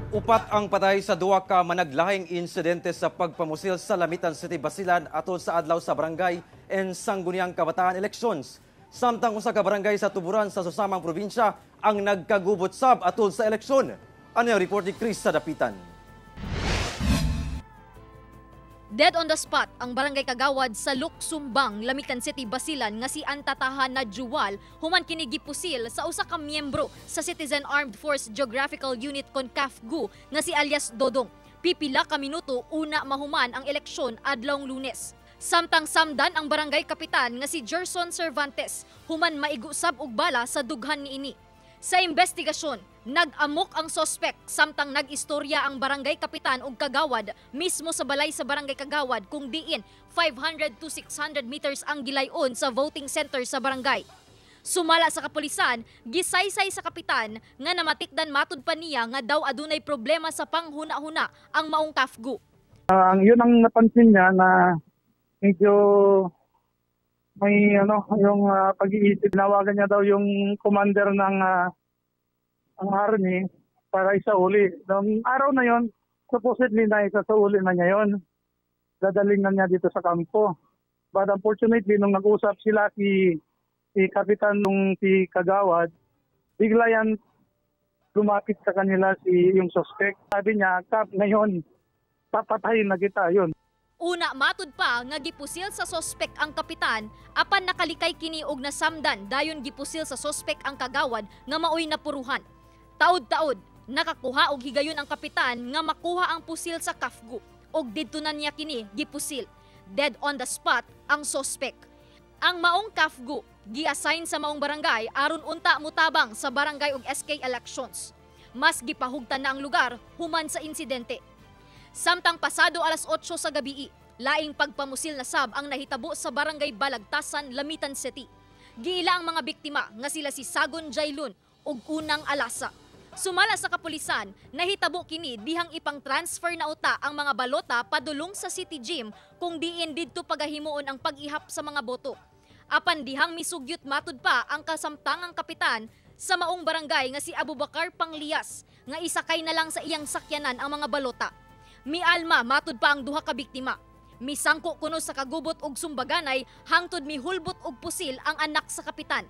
Upat ang patay sa duwa ka managlahing insidente sa pagpamusil sa Lamitan City, Basilan atol sa adlaw sa barangay en Sangguniang Kabataan Elections. Samtang usa ka barangay sa Tuburan sa susamang probinsya ang nagkagubot sab atol sa eleksyon. Ano yung report ni Chris sa Dapitan? Dead on the spot ang barangay kagawad sa Luksumbang, Lamitan City, Basilan nga si Antatahan na Juwal human kini gipusil sa usa ka miyembro sa Citizen Armed Force Geographical Unit CONCAFGU nga si alias Dodong. Pipila ka minuto una mahuman ang eleksyon adlawng Lunes. Samtang samdan ang barangay kapitan nga si Gerson Cervantes human maigusab og bala sa dughan niini. Sa investigasyon, nag-amok ang sospek samtang nag-istorya ang barangay kapitan ug kagawad mismo sa balay sa barangay kagawad kung diin 500 to 600 meters ang gilayon sa voting center sa barangay. Sumala sa kapulisan, gisaysay sa kapitan nga namatikdan matud pa niya nga daw adunay problema sa panghuna-huna ang maong KAFGU. Yun ang napansin niya na medyo may yung pag-iisip. Nawagan niya daw yung commander ng ang army para isauli. Noong araw na yon, supposedly na isauli na niya yon. Dadaling na niya dito sa kampo. But unfortunately, nung nag-usap sila si Kapitan nung si Kagawad, bigla yan lumapit sa kanila yung suspect. Sabi niya, Kap, ngayon, papatayin na kita yun. Una matud pa nga gipusil sa sospek ang kapitan apan nakalikay kini og nasamdan dayon gipusil sa sospek ang kagawad nga maoy napuruhan. Taod-taod nakakuha og higayon ang kapitan nga makuha ang pusil sa KAFGU og didto na niya kini gipusil. Dead on the spot ang sospek. Ang maong KAFGU gi-assign sa maong barangay aron unta mutabang sa barangay ug SK elections. Mas gipahugtan na ang lugar human sa insidente. Samtang pasado alas 8 sa gabi, laing pagpamusil na sab ang nahitabo sa barangay Balagtasan, Lamitan City. Giila ang mga biktima nga sila si Sagon Jailun ug Unang Alasa. Sumala sa kapulisan, nahitabo kini dihang ipang transfer na uta ang mga balota padulong sa City Gym kung diin didto pagahimuon ang pag-ihap sa mga boto. Apan dihang misugyot matud pa ang kasamtangang kapitan sa maong barangay nga si Abubakar Panglias nga isakay na lang sa iyang sakyanan ang mga balota. Mialma matud pa ang duha ka biktima. Misangko kuno sa kagubot og sumbaganay hangtod mihulbot og pusil ang anak sa kapitan.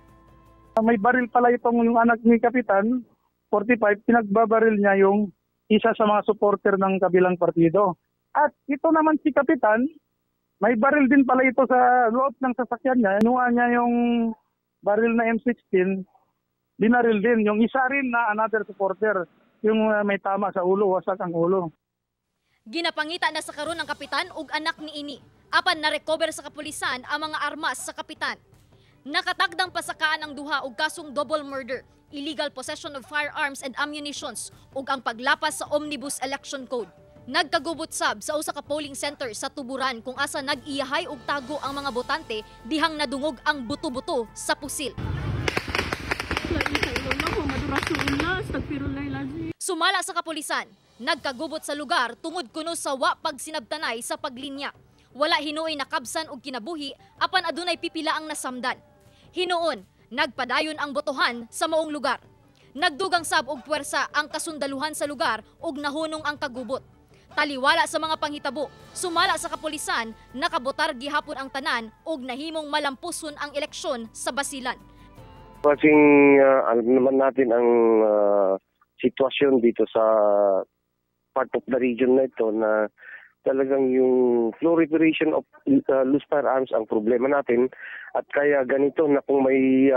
May baril pala itong yung anak ni Kapitan, 45, pinagbabaril niya yung isa sa mga supporter ng kabilang partido. At ito naman si Kapitan, may baril din pala ito sa loob ng sasakyan niya. Inuha niya yung baril na M16, binaril din. Yung isa rin na another supporter, yung may tama sa ulo, wasak ang ulo. Ginapangita na sa karon ng kapitan ug anak niini. Apan na-recover sa kapulisan ang mga armas sa kapitan. Nakatagdang pasakaan ang duha og kasong double murder, illegal possession of firearms and ammunitions ug ang paglapas sa Omnibus Election Code. Nagkagubot sab sa usa ka polling center sa Tuburan kung asa nag-iyahay og tago ang mga botante dihang nadungog ang buto-buto sa pusil. Sumala sa kapulisan, nagkagubot sa lugar tungod kuno sa wa pagsinabtanay sa paglinya. Wala hinuoy nakabsan og kinabuhi apan adunay pipila ang nasamdan. Hinuon, nagpadayon ang botohan sa maong lugar. Nagdugang sab og puwersa ang kasundaluhan sa lugar ug nahunong ang kagubot. Taliwala sa mga panghitabo, sumala sa kapulisan, nakabotar gihapon ang tanan ug nahimong malampuson ang eleksyon sa Basilan. Kasing alam naman natin ang sitwasyon dito sa part of the region na ito na talagang yung proliferation of loose firearms ang problema natin at kaya ganito na kung may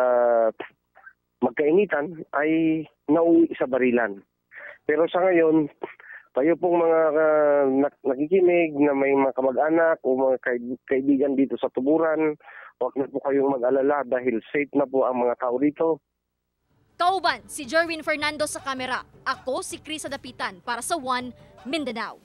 magkainitan ay nauwi sa barilan. Pero sa ngayon, kayo pong mga nakikinig na may mga kamag-anak o mga kaibigan dito sa Tuburan, huwag na po kayong mag-alala dahil safe na po ang mga tao dito. Kauban si Jerwin Fernando sa kamera. Ako si Chris sa Dapitan para sa One Mindanao.